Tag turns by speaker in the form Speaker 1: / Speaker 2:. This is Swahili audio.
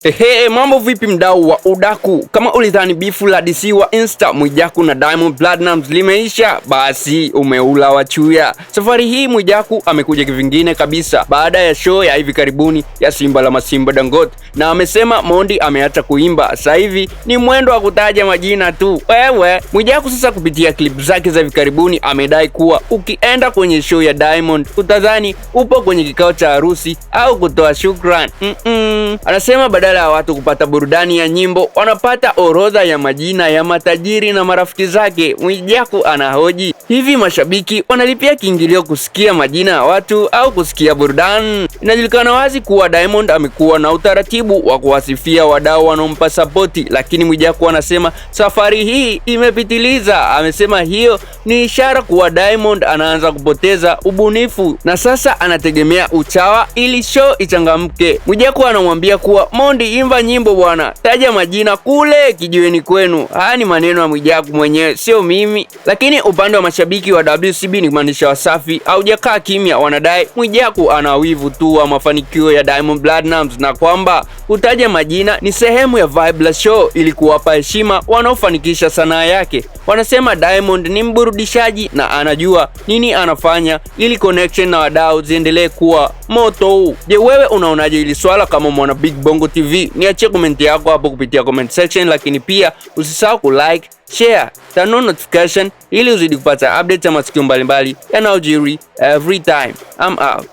Speaker 1: Ehe, mambo vipi mdau wa udaku? Kama ulidhani bifu la DC wa Insta Mwijaku na Diamond Platnumz limeisha, basi umeula wachuya. Safari hii Mwijaku amekuja kivingine kabisa baada ya show ya hivi karibuni ya Simba la Masimba Dangote, na amesema Mondi ameacha kuimba, sasa hivi ni mwendo wa kutaja majina tu. Wewe Mwijaku sasa kupitia clip zake za hivi karibuni amedai kuwa ukienda kwenye show ya Diamond utadhani upo kwenye kikao cha harusi au kutoa shukran. Anasema badala ya watu kupata burudani ya nyimbo wanapata orodha ya majina ya matajiri na marafiki zake. Mwijaku anahoji, hivi mashabiki wanalipia kiingilio kusikia majina ya watu au kusikia burudani? Inajulikana wazi kuwa Diamond amekuwa na utaratibu wa kuwasifia wadau wanaompa sapoti, lakini Mwijaku anasema safari hii imepitiliza. Amesema hiyo ni ishara kuwa Diamond anaanza kupoteza ubunifu na sasa anategemea uchawa ili show ichangamke. Mwijaku anamwambia kuwa Mondi, imba nyimbo bwana, taja majina kule kijiweni kwenu. Haya ni maneno ya Mwijaku mwenyewe, sio mimi. Lakini upande wa mashabiki wa WCB ni maanisha Wasafi haujakaa kimya, wanadai Mwijaku ana wivu tu wa mafanikio ya Diamond Platnumz na kwamba kutaja majina ni sehemu ya vibe la show ili kuwapa heshima wanaofanikisha sanaa yake. Wanasema Diamond ni mburudishaji na anajua nini anafanya ili connection na wadau ziendelee kuwa moto. Je, wewe unaonaje hili swala kama mwana Big Bongo TV? Niachie comment yako hapo kupitia comment section, lakini pia usisahau kulike, share, turn on notification ili uzidi kupata updates ya matukio mbalimbali yanayojiri every time. I'm out.